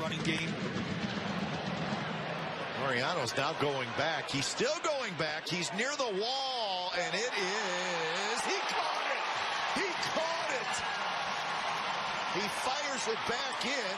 running game. Mariano's now going back. He's still going back. He's near the wall, and it is. He caught it. He caught it. He fires it back in.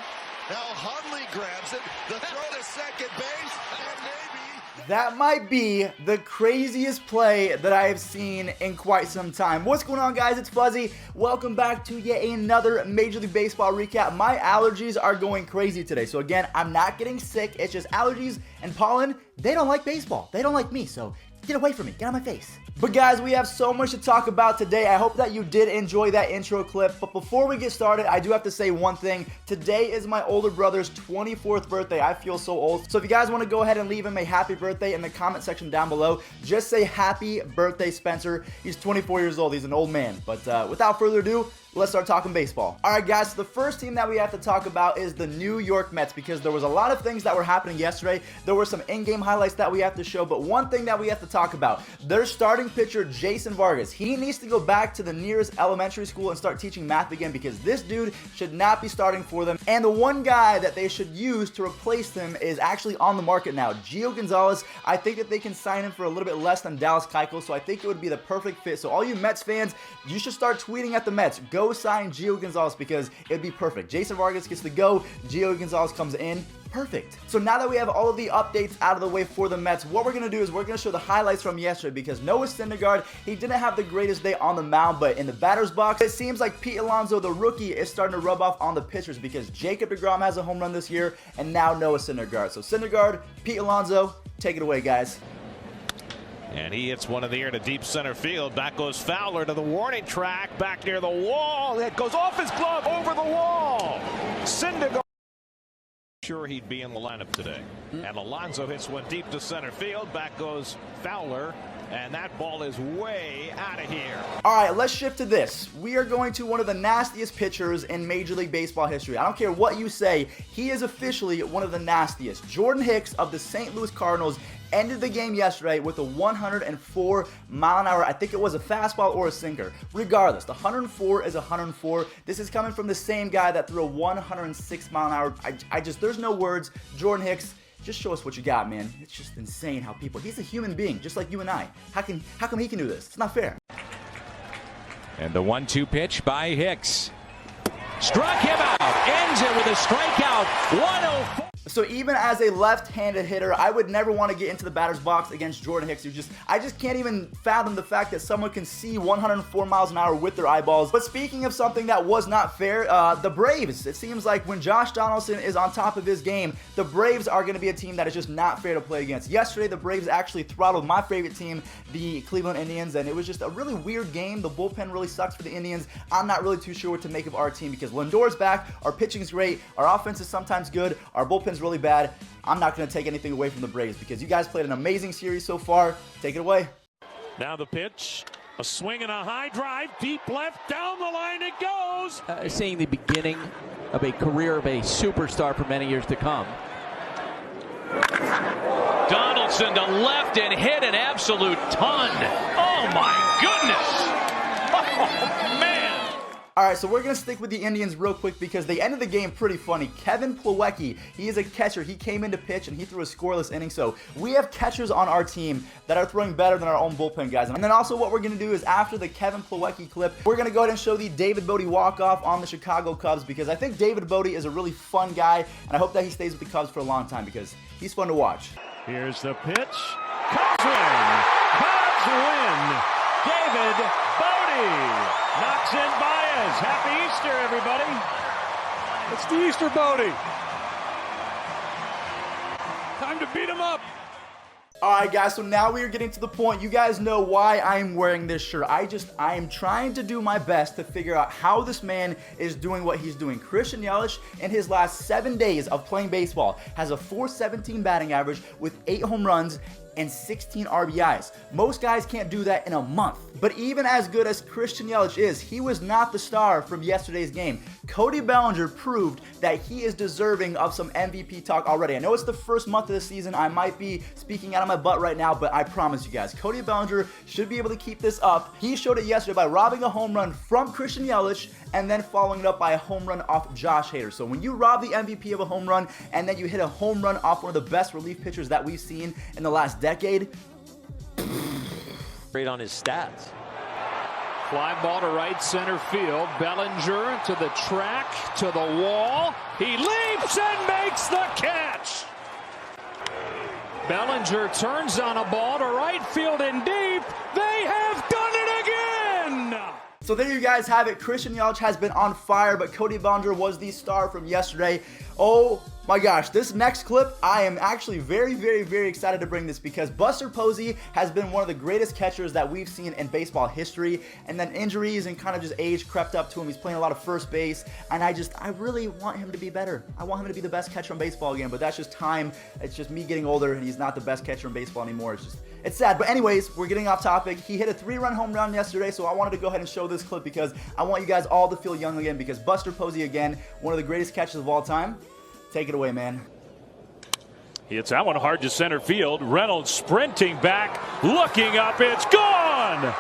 Now Hundley grabs it. The throw to second base, and maybe. That might be the craziest play that I have seen in quite some time. What's going on, guys? It's Fuzzy. Welcome back to yet another Major League Baseball recap. My allergies are going crazy today. So again, I'm not getting sick. It's just allergies and pollen. They don't like baseball. They don't like me. So get away from me. Get out of my face. But guys, we have so much to talk about today. I hope that you did enjoy that intro clip. But before we get started, I do have to say one thing. Today is my older brother's 24th birthday. I feel so old. So if you guys want to go ahead and leave him a happy birthday in the comment section down below, just say happy birthday, Spencer. He's 24 years old. He's an old man. But without further ado, let's start talking baseball. All right, guys, so the first team that we have to talk about is the New York Mets, because there was a lot of things that were happening yesterday. There were some in-game highlights that we have to show, but one thing that we have to talk about, their starting pitcher, Jason Vargas, he needs to go back to the nearest elementary school and start teaching math again, because this dude should not be starting for them. And the one guy that they should use to replace him is actually on the market now, Gio Gonzalez. I think that they can sign him for a little bit less than Dallas Keuchel, so I think it would be the perfect fit. So all you Mets fans, you should start tweeting at the Mets. Go sign Gio Gonzalez, because it'd be perfect. Jason Vargas gets to go, Gio Gonzalez comes in. Perfect. So now that we have all of the updates out of the way for the Mets, what we're going to do is we're going to show the highlights from yesterday, because Noah Syndergaard, he didn't have the greatest day on the mound, but in the batter's box, it seems like Pete Alonso, the rookie, is starting to rub off on the pitchers, because Jacob deGrom has a home run this year, and now Noah Syndergaard. So Syndergaard, Pete Alonso, take it away, guys. And he hits one in the air to deep center field. Back goes Fowler to the warning track. Back near the wall. It goes off his glove over the wall. Syndergaard. Sure he'd be in the lineup today. And Alonso hits one deep to center field. Back goes Fowler. And that ball is way out of here. All right, let's shift to this. We are going to one of the nastiest pitchers in Major League Baseball history. I don't care what you say. He is officially one of the nastiest. Jordan Hicks of the St. Louis Cardinals ended the game yesterday with a 104 mile an hour. I think it was a fastball or a sinker. Regardless, the 104 is 104. This is coming from the same guy that threw a 106 mile an hour. There's no words. Jordan Hicks, just show us what you got, man. It's just insane how he's a human being, just like you and I. How come he can do this? It's not fair. And the 1-2 pitch by Hicks. Struck him out. Ends it with a strikeout. 104. So even as a left-handed hitter, I would never want to get into the batter's box against Jordan Hicks. I just can't even fathom the fact that someone can see 104 miles an hour with their eyeballs. But speaking of something that was not fair, the Braves. It seems like when Josh Donaldson is on top of his game, the Braves are going to be a team that is just not fair to play against. Yesterday, the Braves actually throttled my favorite team, the Cleveland Indians, and it was just a really weird game. The bullpen really sucks for the Indians. I'm not really too sure what to make of our team, because Lindor's back, our pitching is great, our offense is sometimes good, our bullpen's really bad. I'm not going to take anything away from the Braves, because you guys played an amazing series so far. Take it away. Now the pitch. A swing and a high drive. Deep left. Down the line it goes. Seeing the beginning of a career of a superstar for many years to come. Donaldson to left and hit an absolute ton. Oh my goodness. Oh man. All right, so we're going to stick with the Indians real quick, because they ended the game pretty funny. Kevin Plawecki, he is a catcher. He came in to pitch, and he threw a scoreless inning. So we have catchers on our team that are throwing better than our own bullpen guys. And then also what we're going to do is, after the Kevin Plawecki clip, we're going to go ahead and show the David Bodie walk-off on the Chicago Cubs, because I think David Bodie is a really fun guy, and I hope that he stays with the Cubs for a long time, because he's fun to watch. Here's the pitch. Cubs win. Cubs win. David Bodie knocks in Baez. Happy Easter, everybody. It's the Easter Bodie. Time to beat him up. Alright guys, so now we are getting to the point. You guys know why I'm wearing this shirt. I am trying to do my best to figure out how this man is doing what he's doing. Christian Yelich, in his last 7 days of playing baseball, has a .417 batting average with 8 home runs and 16 RBIs. Most guys can't do that in a month. But even as good as Christian Yelich is, he was not the star from yesterday's game. Cody Bellinger proved that he is deserving of some MVP talk already. I know it's the first month of the season. I might be speaking out of my butt right now, but I promise you guys, Cody Bellinger should be able to keep this up. He showed it yesterday by robbing a home run from Christian Yelich and then following it up by a home run off Josh Hader. So when you rob the MVP of a home run and then you hit a home run off one of the best relief pitchers that we've seen in the last decade, great on his stats. Fly ball to right center field. Bellinger to the track, to the wall. He leaps and makes the catch. Bellinger turns on a ball to right field and deep. They have done it again! So there you guys have it. Christian Yelich has been on fire, but Cody Bellinger was the star from yesterday. Oh my gosh, this next clip, I am actually very, very, very excited to bring this because Buster Posey has been one of the greatest catchers that we've seen in baseball history, and then injuries and kind of just age crept up to him. He's playing a lot of first base, and I really want him to be better. I want him to be the best catcher in baseball again, but that's just time. It's just me getting older, and he's not the best catcher in baseball anymore. It's sad. But anyways, we're getting off topic. He hit a 3-run home run yesterday, so I wanted to go ahead and show this clip because I want you guys all to feel young again, because Buster Posey, again, one of the greatest catchers of all time. Take it away, man. He hits that one hard to center field. Reynolds sprinting back, looking up. It's gone!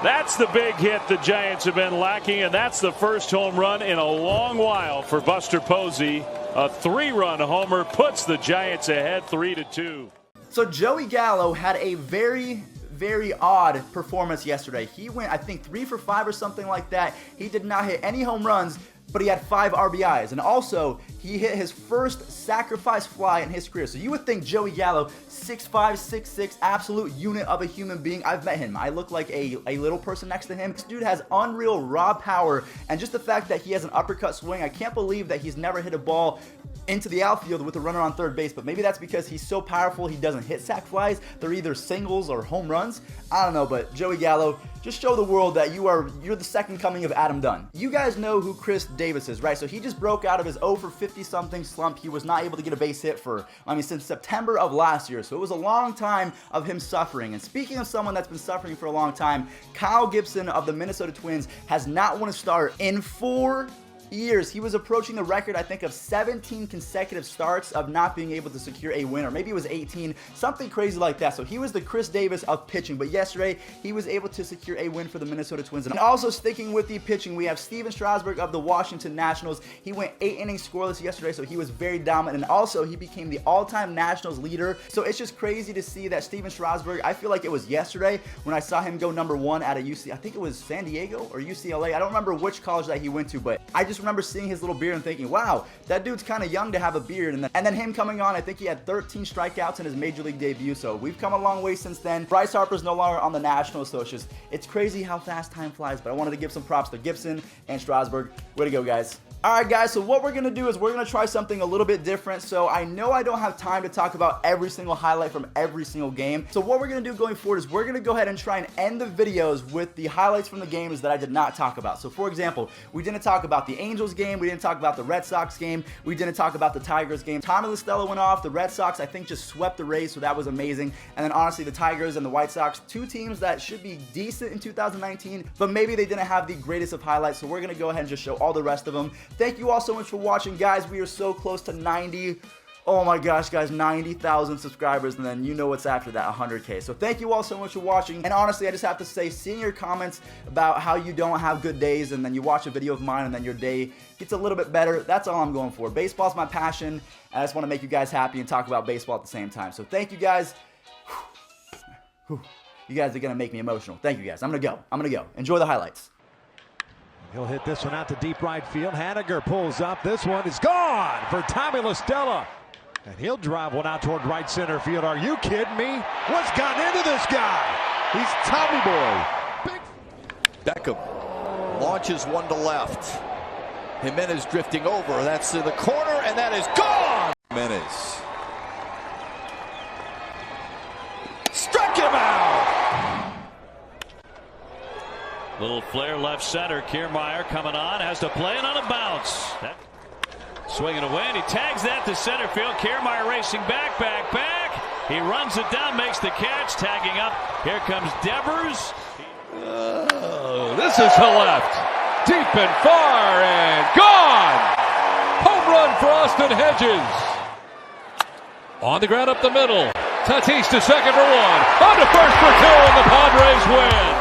That's the big hit the Giants have been lacking, and that's the first home run in a long while for Buster Posey. A 3-run homer puts the Giants ahead 3-2. So Joey Gallo had a very odd performance yesterday. He went, I think, 3 for 5 or something like that. He did not hit any home runs, but he had 5 RBIs. And also, he hit his first sacrifice fly in his career. So you would think Joey Gallo, 6'5", 6'6", absolute unit of a human being. I've met him. I look like a little person next to him. This dude has unreal raw power, and just the fact that he has an uppercut swing, I can't believe that he's never hit a ball into the outfield with a runner on third base. But maybe that's because he's so powerful he doesn't hit sac flies. They're either singles or home runs. I don't know, but Joey Gallo, just show the world that you're the second coming of Adam Dunn. You guys know who Chris Davis is, right? So he just broke out of his 0 for 50-something slump. He was not able to get a base hit since September of last year. So it was a long time of him suffering. And speaking of someone that's been suffering for a long time, Kyle Gibson of the Minnesota Twins has not won a start in 4 years. He was approaching the record, I think, of 17 consecutive starts of not being able to secure a win, or maybe it was 18, something crazy like that. So he was the Chris Davis of pitching, but yesterday he was able to secure a win for the Minnesota Twins. And also sticking with the pitching, we have Steven Strasburg of the Washington Nationals. He went 8 innings scoreless yesterday, so he was very dominant, and also he became the all-time Nationals leader. So it's just crazy to see that Steven Strasburg, I feel like it was yesterday when I saw him go #1 at a UC, I think it was San Diego or UCLA. I don't remember which college that he went to, but I just remember seeing his little beard and thinking, wow, that dude's kind of young to have a beard. And then him coming on, I think he had 13 strikeouts in his major league debut. So we've come a long way since then. Bryce Harper's no longer on the Nationals, so it's crazy how fast time flies. But I wanted to give some props to Gibson and Strasburg. Way to go, guys. Alright guys, so what we're going to do is we're going to try something a little bit different. So I know I don't have time to talk about every single highlight from every single game. So what we're going to do going forward is we're going to go ahead and try and end the videos with the highlights from the games that I did not talk about. So for example, we didn't talk about the Angels game, we didn't talk about the Red Sox game, we didn't talk about the Tigers game. Tommy La Stella went off, the Red Sox I think just swept the Rays, so that was amazing. And then honestly, the Tigers and the White Sox, 2 teams that should be decent in 2019, but maybe they didn't have the greatest of highlights. So we're going to go ahead and just show all the rest of them. Thank you all so much for watching, guys. We are so close to 90. Oh my gosh, guys, 90,000 subscribers, and then you know what's after that, 100K. So thank you all so much for watching. And honestly, I just have to say, seeing your comments about how you don't have good days, and then you watch a video of mine, and then your day gets a little bit better, that's all I'm going for. Baseball's my passion, and I just want to make you guys happy and talk about baseball at the same time. So thank you guys. You guys are going to make me emotional. Thank you guys. I'm going to go. Enjoy the highlights. He'll hit this one out to deep right field. Haniger pulls up. This one is gone for Tommy La Stella. And he'll drive one out toward right center field. Are you kidding me? What's gotten into this guy? He's Tommy Boy. Beckham launches one to left. Jimenez drifting over. That's in the corner, and that is gone. Jimenez struck him out. Little flare left center. Kiermaier coming on, has to play it on a bounce. Swinging away, and he tags that to center field. Kiermaier racing back. He runs it down, makes the catch, tagging up. Here comes Devers. This is to left. Deep and far and gone. Home run for Austin Hedges. On the ground up the middle. Tatis to second for one. On to first for two, and the Padres win.